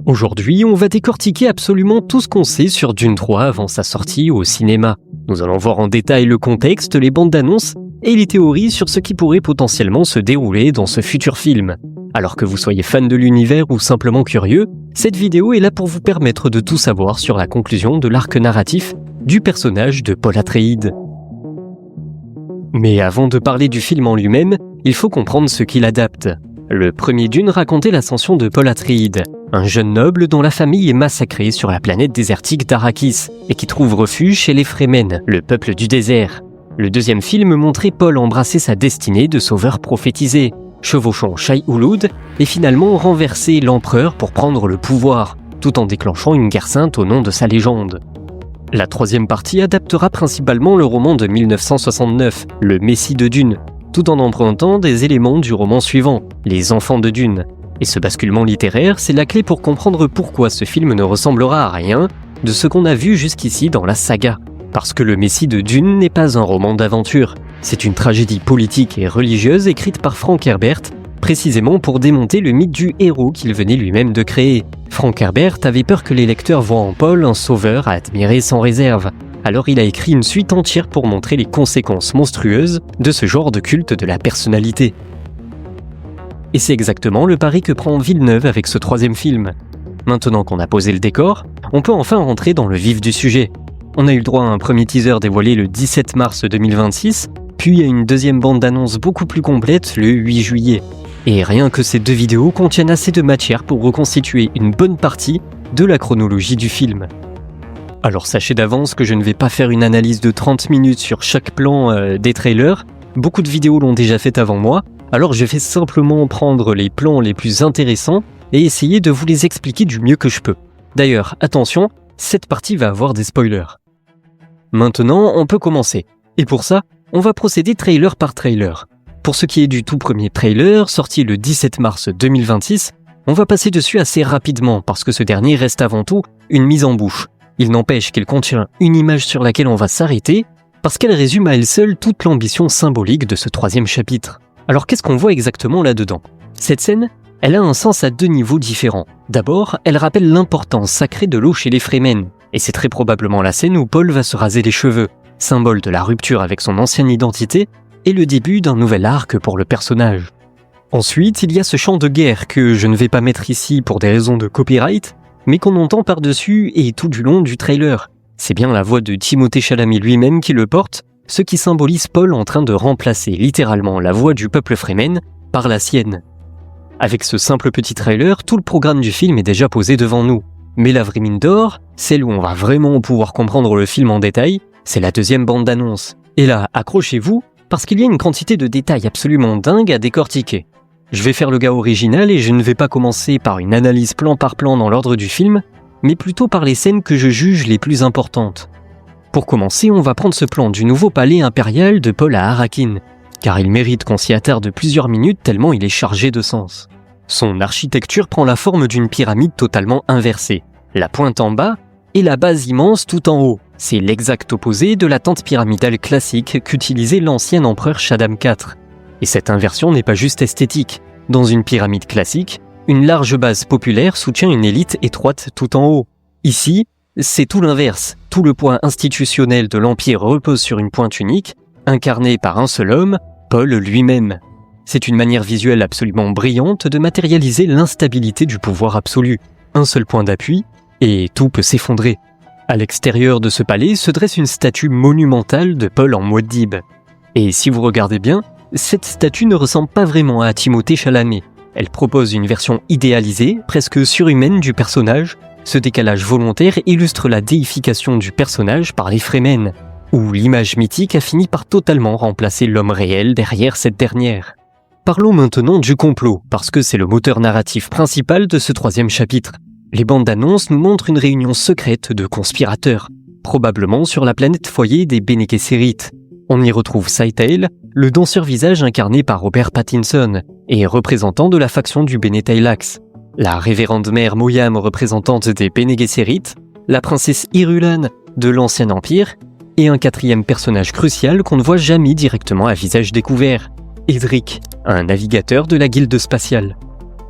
Aujourd'hui, on va décortiquer absolument tout ce qu'on sait sur Dune 3 avant sa sortie au cinéma. Nous allons voir en détail le contexte, les bandes d'annonces et les théories sur ce qui pourrait potentiellement se dérouler dans ce futur film. Alors que vous soyez fan de l'univers ou simplement curieux, cette vidéo est là pour vous permettre de tout savoir sur la conclusion de l'arc narratif du personnage de Paul Atreides. Mais avant de parler du film en lui-même, il faut comprendre ce qu'il adapte. Le premier Dune racontait l'ascension de Paul Atreides, un jeune noble dont la famille est massacrée sur la planète désertique d'Arrakis et qui trouve refuge chez les Fremen, le peuple du désert. Le deuxième film montrait Paul embrasser sa destinée de sauveur prophétisé, chevauchant Shai-Hulud et finalement renverser l'empereur pour prendre le pouvoir, tout en déclenchant une guerre sainte au nom de sa légende. La troisième partie adaptera principalement le roman de 1969, Le Messie de Dune, tout en empruntant des éléments du roman suivant, Les Enfants de Dune. Et ce basculement littéraire, c'est la clé pour comprendre pourquoi ce film ne ressemblera à rien de ce qu'on a vu jusqu'ici dans la saga. Parce que Le Messie de Dune n'est pas un roman d'aventure, c'est une tragédie politique et religieuse écrite par Frank Herbert, précisément pour démonter le mythe du héros qu'il venait lui-même de créer. Frank Herbert avait peur que les lecteurs voient en Paul un sauveur à admirer sans réserve. Alors il a écrit une suite entière pour montrer les conséquences monstrueuses de ce genre de culte de la personnalité. Et c'est exactement le pari que prend Villeneuve avec ce troisième film. Maintenant qu'on a posé le décor, on peut enfin rentrer dans le vif du sujet. On a eu le droit à un premier teaser dévoilé le 17 mars 2026, puis à une deuxième bande-annonce beaucoup plus complète le 8 juillet. Et rien que ces deux vidéos contiennent assez de matière pour reconstituer une bonne partie de la chronologie du film. Alors sachez d'avance que je ne vais pas faire une analyse de 30 minutes sur chaque plan des trailers, beaucoup de vidéos l'ont déjà fait avant moi, alors je vais simplement prendre les plans les plus intéressants et essayer de vous les expliquer du mieux que je peux. D'ailleurs, attention, cette partie va avoir des spoilers. Maintenant, on peut commencer. Et pour ça, on va procéder trailer par trailer. Pour ce qui est du tout premier trailer, sorti le 17 mars 2026, on va passer dessus assez rapidement parce que ce dernier reste avant tout une mise en bouche. Il n'empêche qu'il contient une image sur laquelle on va s'arrêter parce qu'elle résume à elle seule toute l'ambition symbolique de ce troisième chapitre. Alors qu'est-ce qu'on voit exactement là-dedans ? Cette scène, elle a un sens à deux niveaux différents. D'abord, elle rappelle l'importance sacrée de l'eau chez les Fremen, et c'est très probablement la scène où Paul va se raser les cheveux, symbole de la rupture avec son ancienne identité et le début d'un nouvel arc pour le personnage. Ensuite, il y a ce chant de guerre que je ne vais pas mettre ici pour des raisons de copyright, mais qu'on entend par-dessus et tout du long du trailer. C'est bien la voix de Timothée Chalamet lui-même qui le porte, ce qui symbolise Paul en train de remplacer littéralement la voix du peuple Fremen par la sienne. Avec ce simple petit trailer, tout le programme du film est déjà posé devant nous. Mais la vraie mine d'or, celle où on va vraiment pouvoir comprendre le film en détail, c'est la deuxième bande-annonce. Et là, accrochez-vous, parce qu'il y a une quantité de détails absolument dingue à décortiquer. Je vais faire le gars original et je ne vais pas commencer par une analyse plan par plan dans l'ordre du film, mais plutôt par les scènes que je juge les plus importantes. Pour commencer, on va prendre ce plan du nouveau palais impérial de Paul à Arrakeen, car il mérite qu'on s'y attarde plusieurs minutes tellement il est chargé de sens. Son architecture prend la forme d'une pyramide totalement inversée, la pointe en bas et la base immense tout en haut. C'est l'exact opposé de la tente pyramidale classique qu'utilisait l'ancien empereur Shaddam IV. Et cette inversion n'est pas juste esthétique. Dans une pyramide classique, une large base populaire soutient une élite étroite tout en haut. Ici, c'est tout l'inverse. Tout le poids institutionnel de l'Empire repose sur une pointe unique, incarnée par un seul homme, Paul lui-même. C'est une manière visuelle absolument brillante de matérialiser l'instabilité du pouvoir absolu. Un seul point d'appui, et tout peut s'effondrer. À l'extérieur de ce palais se dresse une statue monumentale de Paul en Muad'Dib. Et si vous regardez bien, cette statue ne ressemble pas vraiment à Timothée Chalamet. Elle propose une version idéalisée, presque surhumaine du personnage. Ce décalage volontaire illustre la déification du personnage par les Fremen, où l'image mythique a fini par totalement remplacer l'homme réel derrière cette dernière. Parlons maintenant du complot, parce que c'est le moteur narratif principal de ce troisième chapitre. Les bandes d'annonces nous montrent une réunion secrète de conspirateurs, probablement sur la planète foyer des Bene Gesserit. On y retrouve Scytale, le danseur visage incarné par Robert Pattinson, et représentant de la faction du Bene Tailax, la révérende mère Moyam représentante des Bene Gesserit, la princesse Irulan de l'Ancien Empire, et un quatrième personnage crucial qu'on ne voit jamais directement à visage découvert, Edric, un navigateur de la guilde spatiale.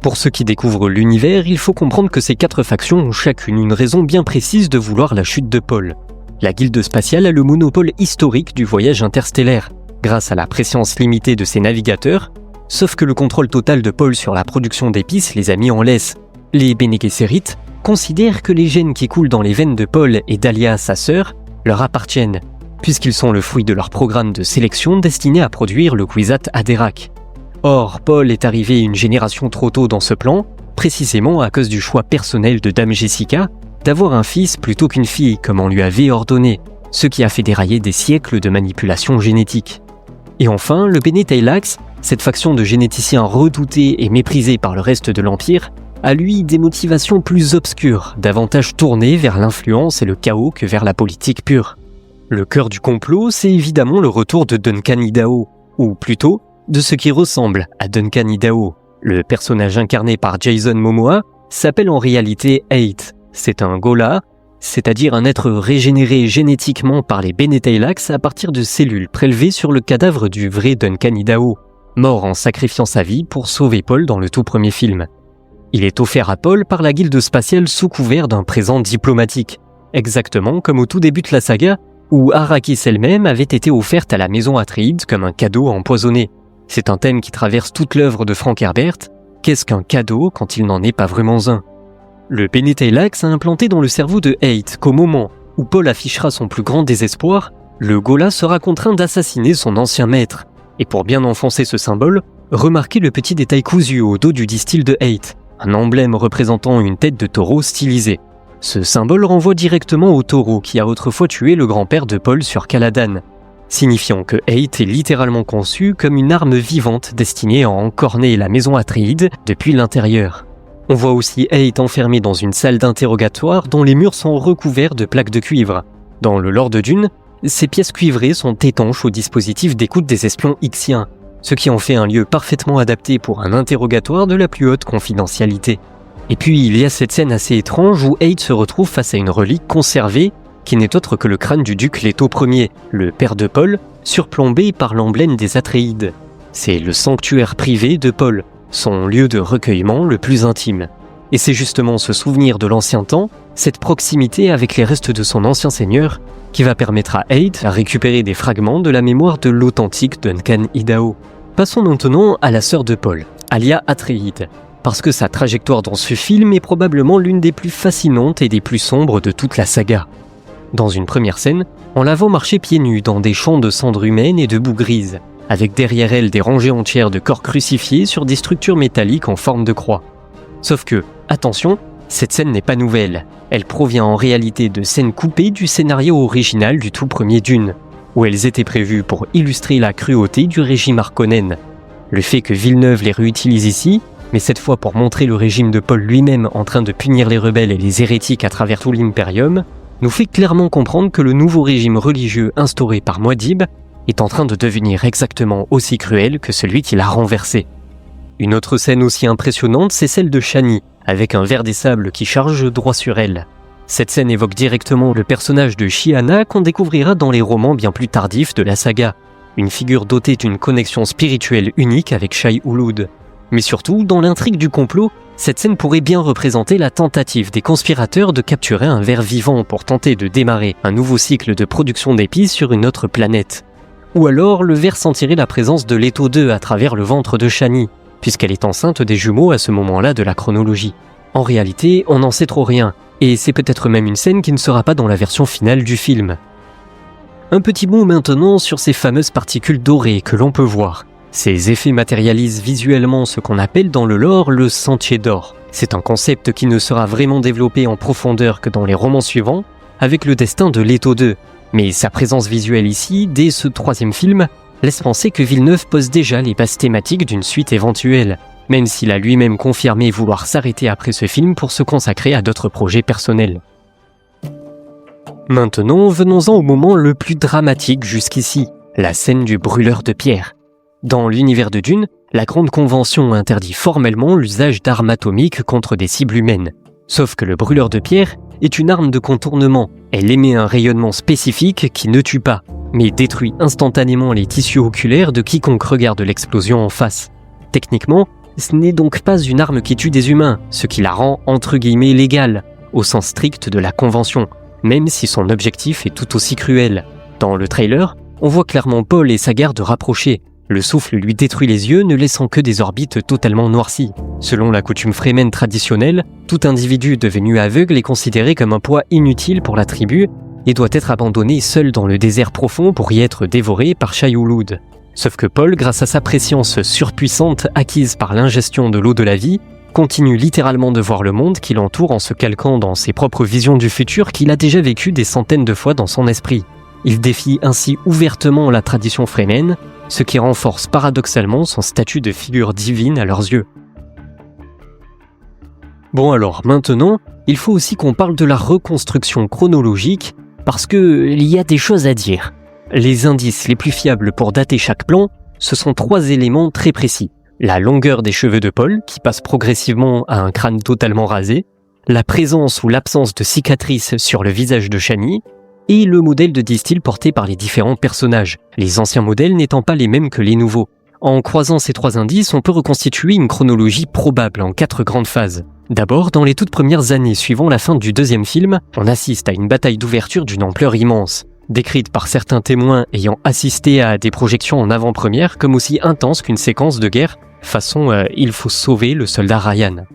Pour ceux qui découvrent l'univers, il faut comprendre que ces 4 factions ont chacune une raison bien précise de vouloir la chute de Paul. La Guilde spatiale a le monopole historique du voyage interstellaire, grâce à la préscience limitée de ses navigateurs, sauf que le contrôle total de Paul sur la production d'épices les a mis en laisse. Les Bene Gesserit considèrent que les gènes qui coulent dans les veines de Paul et d'Alia, sa sœur, leur appartiennent, puisqu'ils sont le fruit de leur programme de sélection destiné à produire le Kwisatz Haderach. Or, Paul est arrivé une génération trop tôt dans ce plan, précisément à cause du choix personnel de Dame Jessica d'avoir un fils plutôt qu'une fille comme on lui avait ordonné, ce qui a fait dérailler des siècles de manipulation génétique. Et enfin, le Bene Tleilax, cette faction de généticiens redoutés et méprisés par le reste de l'Empire, a lui des motivations plus obscures, davantage tournées vers l'influence et le chaos que vers la politique pure. Le cœur du complot, c'est évidemment le retour de Duncan Idaho, ou plutôt, de ce qui ressemble à Duncan Idaho. Le personnage incarné par Jason Momoa s'appelle en réalité Eight. C'est un Ghola, c'est-à-dire un être régénéré génétiquement par les Bene Tleilax à partir de cellules prélevées sur le cadavre du vrai Duncan Idaho, mort en sacrifiant sa vie pour sauver Paul dans le tout premier film. Il est offert à Paul par la Guilde spatiale sous couvert d'un présent diplomatique, exactement comme au tout début de la saga, où Arrakis elle-même avait été offerte à la maison Atreides comme un cadeau empoisonné. C'est un thème qui traverse toute l'œuvre de Frank Herbert. Qu'est-ce qu'un cadeau quand il n'en est pas vraiment un ? Le Bene Tleilax a implanté dans le cerveau de Eight qu'au moment où Paul affichera son plus grand désespoir, le Ghola sera contraint d'assassiner son ancien maître. Et pour bien enfoncer ce symbole, remarquez le petit détail cousu au dos du distil de Eight, un emblème représentant une tête de taureau stylisée. Ce symbole renvoie directement au taureau qui a autrefois tué le grand-père de Paul sur Caladan, signifiant que Eight est littéralement conçu comme une arme vivante destinée à encorner la maison Atreides depuis l'intérieur. On voit aussi Eight enfermé dans une salle d'interrogatoire dont les murs sont recouverts de plaques de cuivre. Dans le lore de Dune, ces pièces cuivrées sont étanches au dispositif d'écoute des espions Ixiens, ce qui en fait un lieu parfaitement adapté pour un interrogatoire de la plus haute confidentialité. Et puis il y a cette scène assez étrange où Eight se retrouve face à une relique conservée qui n'est autre que le crâne du duc Leto Ier, le père de Paul, surplombé par l'emblème des Atreides. C'est le sanctuaire privé de Paul, son lieu de recueillement le plus intime. Et c'est justement ce souvenir de l'ancien temps, cette proximité avec les restes de son ancien seigneur, qui va permettre à Eight à récupérer des fragments de la mémoire de l'authentique Duncan Idaho. Passons maintenant à la sœur de Paul, Alia Atreides, parce que sa trajectoire dans ce film est probablement l'une des plus fascinantes et des plus sombres de toute la saga. Dans une première scène, on la voit marcher pieds nus dans des champs de cendres humaines et de boue grise, avec derrière elle des rangées entières de corps crucifiés sur des structures métalliques en forme de croix. Sauf que, attention, cette scène n'est pas nouvelle. Elle provient en réalité de scènes coupées du scénario original du tout premier Dune, où elles étaient prévues pour illustrer la cruauté du régime Harkonnen. Le fait que Villeneuve les réutilise ici, mais cette fois pour montrer le régime de Paul lui-même en train de punir les rebelles et les hérétiques à travers tout l'Imperium, nous fait clairement comprendre que le nouveau régime religieux instauré par Muad'Dib est en train de devenir exactement aussi cruel que celui qui l'a renversé. Une autre scène aussi impressionnante, c'est celle de Shani, avec un ver des sables qui charge droit sur elle. Cette scène évoque directement le personnage de Chiana qu'on découvrira dans les romans bien plus tardifs de la saga, une figure dotée d'une connexion spirituelle unique avec Shai-Hulud. Mais surtout, dans l'intrigue du complot, cette scène pourrait bien représenter la tentative des conspirateurs de capturer un ver vivant pour tenter de démarrer un nouveau cycle de production d'épices sur une autre planète. Ou alors, le ver sentirait la présence de Leto II à travers le ventre de Shani, puisqu'elle est enceinte des jumeaux à ce moment-là de la chronologie. En réalité, on n'en sait trop rien, et c'est peut-être même une scène qui ne sera pas dans la version finale du film. Un petit mot maintenant sur ces fameuses particules dorées que l'on peut voir. Ces effets matérialisent visuellement ce qu'on appelle dans le lore le sentier d'or. C'est un concept qui ne sera vraiment développé en profondeur que dans les romans suivants, avec le destin de Leto II. Mais sa présence visuelle ici, dès ce troisième film, laisse penser que Villeneuve pose déjà les bases thématiques d'une suite éventuelle, même s'il a lui-même confirmé vouloir s'arrêter après ce film pour se consacrer à d'autres projets personnels. Maintenant, venons-en au moment le plus dramatique jusqu'ici, la scène du brûleur de pierre. Dans l'univers de Dune, la Grande Convention interdit formellement l'usage d'armes atomiques contre des cibles humaines. Sauf que le brûleur de pierre est une arme de contournement. Elle émet un rayonnement spécifique qui ne tue pas, mais détruit instantanément les tissus oculaires de quiconque regarde l'explosion en face. Techniquement, Ce n'est donc pas une arme qui tue des humains, ce qui la rend entre guillemets légale, au sens strict de la convention, même si son objectif est tout aussi cruel. Dans le trailer, on voit clairement Paul et sa garde rapprochés. Le souffle lui détruit les yeux, ne laissant que des orbites totalement noircies. Selon la coutume Fremen traditionnelle, tout individu devenu aveugle est considéré comme un poids inutile pour la tribu et doit être abandonné seul dans le désert profond pour y être dévoré par Shai-Hulud. Sauf que Paul, grâce à sa préscience surpuissante acquise par l'ingestion de l'eau de la vie, continue littéralement de voir le monde qui l'entoure en se calquant dans ses propres visions du futur qu'il a déjà vécu des centaines de fois dans son esprit. Il défie ainsi ouvertement la tradition Fremen, ce qui renforce paradoxalement son statut de figure divine à leurs yeux. Bon alors, maintenant, il faut aussi qu'on parle de la reconstruction chronologique, parce qu'il y a des choses à dire. Les indices les plus fiables pour dater chaque plan, ce sont 3 éléments très précis. La longueur des cheveux de Paul, qui passe progressivement à un crâne totalement rasé, la présence ou l'absence de cicatrices sur le visage de Chani, et le modèle de distil porté par les différents personnages, les anciens modèles n'étant pas les mêmes que les nouveaux. En croisant ces 3 indices, on peut reconstituer une chronologie probable en 4 grandes phases. D'abord, dans les toutes premières années suivant la fin du 2e film, on assiste à une bataille d'ouverture d'une ampleur immense, décrite par certains témoins ayant assisté à des projections en avant-première comme aussi intense qu'une séquence de guerre, façon il faut sauver le soldat Ryan.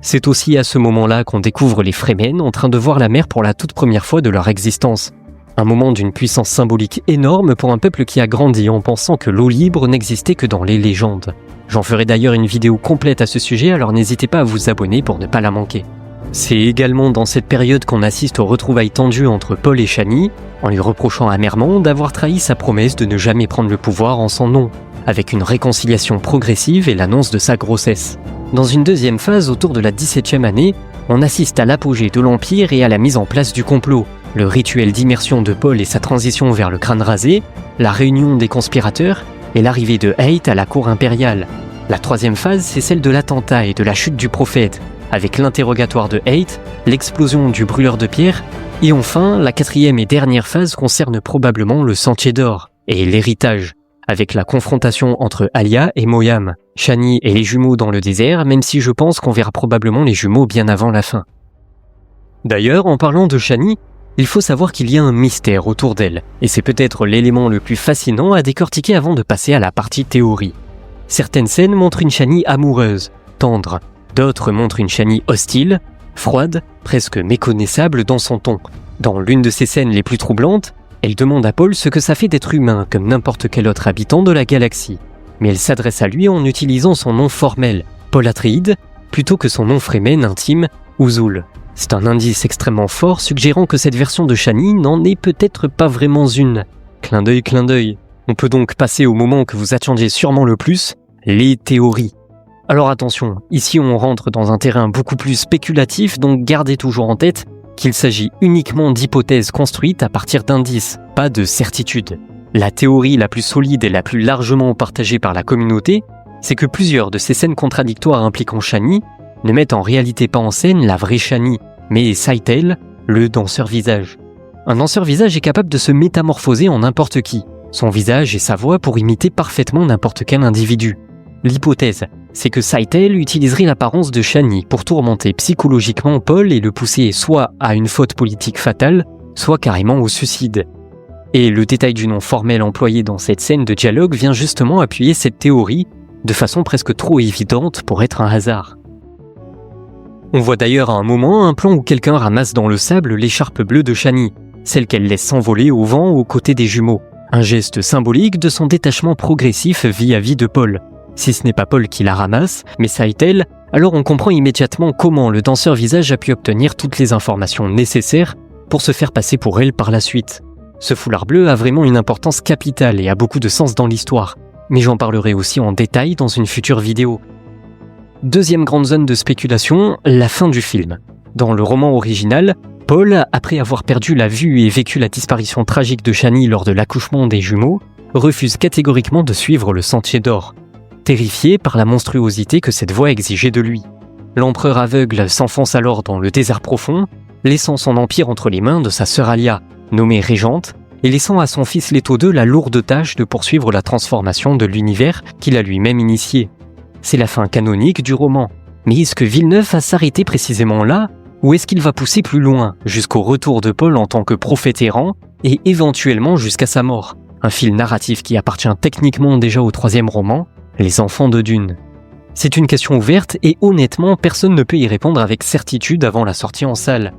C'est aussi à ce moment-là qu'on découvre les Fremen en train de voir la mer pour la toute première fois de leur existence. Un moment d'une puissance symbolique énorme pour un peuple qui a grandi en pensant que l'eau libre n'existait que dans les légendes. J'en ferai d'ailleurs une vidéo complète à ce sujet, alors n'hésitez pas à vous abonner pour ne pas la manquer. C'est également dans cette période qu'on assiste aux retrouvailles tendues entre Paul et Chani, en lui reprochant amèrement d'avoir trahi sa promesse de ne jamais prendre le pouvoir en son nom, avec une réconciliation progressive et l'annonce de sa grossesse. Dans une deuxième phase, autour de la 17e année, on assiste à l'apogée de l'Empire et à la mise en place du complot, le rituel d'immersion de Paul et sa transition vers le crâne rasé, la réunion des conspirateurs et l'arrivée de Hayt à la cour impériale. La 3e phase, c'est celle de l'attentat et de la chute du prophète, avec l'interrogatoire de Hayt, l'explosion du brûleur de pierre, et enfin, la 4e et dernière phase concerne probablement le Sentier d'Or et l'héritage, avec la confrontation entre Alia et Moyam, Chani et les jumeaux dans le désert, même si je pense qu'on verra probablement les jumeaux bien avant la fin. D'ailleurs, en parlant de Chani, il faut savoir qu'il y a un mystère autour d'elle, et c'est peut-être l'élément le plus fascinant à décortiquer avant de passer à la partie théorie. Certaines scènes montrent une Chani amoureuse, tendre, d'autres montrent une Chani hostile, froide, presque méconnaissable dans son ton. Dans l'une de ces scènes les plus troublantes, elle demande à Paul ce que ça fait d'être humain comme n'importe quel autre habitant de la galaxie. Mais elle s'adresse à lui en utilisant son nom formel, Paul Atreides, plutôt que son nom Fremen intime, Uzul. C'est un indice extrêmement fort suggérant que cette version de Chani n'en est peut-être pas vraiment une. Clin d'œil, clin d'œil. On peut donc passer au moment que vous attendiez sûrement le plus, les théories. Alors attention, ici on rentre dans un terrain beaucoup plus spéculatif, donc gardez toujours en tête qu'il s'agit uniquement d'hypothèses construites à partir d'indices, pas de certitudes. La théorie la plus solide et la plus largement partagée par la communauté, c'est que plusieurs de ces scènes contradictoires impliquant Chani ne mettent en réalité pas en scène la vraie Chani, mais Scytale, le danseur-visage. Un danseur-visage est capable de se métamorphoser en n'importe qui, son visage et sa voix pour imiter parfaitement n'importe quel individu. L'hypothèse, c'est que Scytale utiliserait l'apparence de Chani pour tourmenter psychologiquement Paul et le pousser soit à une faute politique fatale, soit carrément au suicide. Et le détail du nom formel employé dans cette scène de dialogue vient justement appuyer cette théorie de façon presque trop évidente pour être un hasard. On voit d'ailleurs à un moment un plan où quelqu'un ramasse dans le sable l'écharpe bleue de Chani, celle qu'elle laisse s'envoler au vent aux côtés des jumeaux. Un geste symbolique de son détachement progressif vis-à-vis de Paul. Si ce n'est pas Paul qui la ramasse, mais Scytale, alors on comprend immédiatement comment le danseur-visage a pu obtenir toutes les informations nécessaires pour se faire passer pour elle par la suite. Ce foulard bleu a vraiment une importance capitale et a beaucoup de sens dans l'histoire, mais j'en parlerai aussi en détail dans une future vidéo. Deuxième grande zone de spéculation, la fin du film. Dans le roman original, Paul, après avoir perdu la vue et vécu la disparition tragique de Chani lors de l'accouchement des jumeaux, refuse catégoriquement de suivre le Sentier d'Or, terrifié par la monstruosité que cette voie exigeait de lui. L'empereur aveugle s'enfonce alors dans le désert profond, laissant son empire entre les mains de sa sœur Alia, nommée régente, et laissant à son fils Leto II la lourde tâche de poursuivre la transformation de l'univers qu'il a lui-même initié. c'est la fin canonique du roman. Mais est-ce que Villeneuve va s'arrêter précisément là, ou est-ce qu'il va pousser plus loin, jusqu'au retour de Paul en tant que prophète errant, et éventuellement jusqu'à sa mort? Un fil narratif qui appartient techniquement déjà au 3e roman, Les Enfants de Dune. C'est une question ouverte et honnêtement, personne ne peut y répondre avec certitude avant la sortie en salle.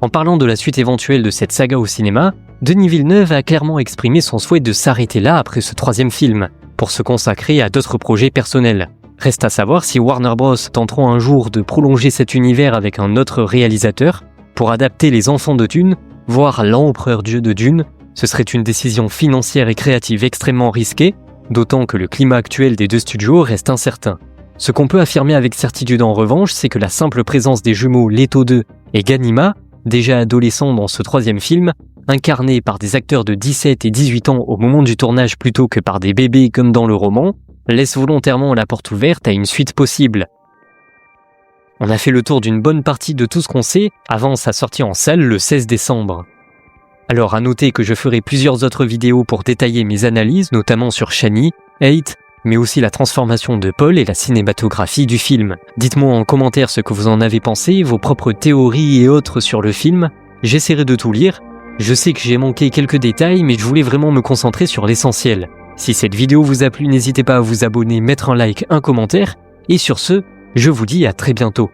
En parlant de la suite éventuelle de cette saga au cinéma, Denis Villeneuve a clairement exprimé son souhait de s'arrêter là après ce 3e film, pour se consacrer à d'autres projets personnels. Reste à savoir si Warner Bros. Tenteront un jour de prolonger cet univers avec un autre réalisateur pour adapter Les Enfants de Dune, voire L'Empereur Dieu de Dune. Ce serait une décision financière et créative extrêmement risquée, d'autant que le climat actuel des deux studios reste incertain. Ce qu'on peut affirmer avec certitude en revanche, c'est que la simple présence des jumeaux Leto 2 et Ganima, déjà adolescents dans ce 3e film, incarnés par des acteurs de 17 et 18 ans au moment du tournage plutôt que par des bébés comme dans le roman, laisse volontairement la porte ouverte à une suite possible. On a fait le tour d'une bonne partie de tout ce qu'on sait avant sa sortie en salle le 16 décembre. Alors à noter que je ferai plusieurs autres vidéos pour détailler mes analyses, notamment sur Chani, Hate, mais aussi la transformation de Paul et la cinématographie du film. Dites-moi en commentaire ce que vous en avez pensé, vos propres théories et autres sur le film. J'essaierai de tout lire. Je sais que j'ai manqué quelques détails, mais je voulais vraiment me concentrer sur l'essentiel. Si cette vidéo vous a plu, n'hésitez pas à vous abonner, mettre un like, un commentaire. Et sur ce, je vous dis à très bientôt.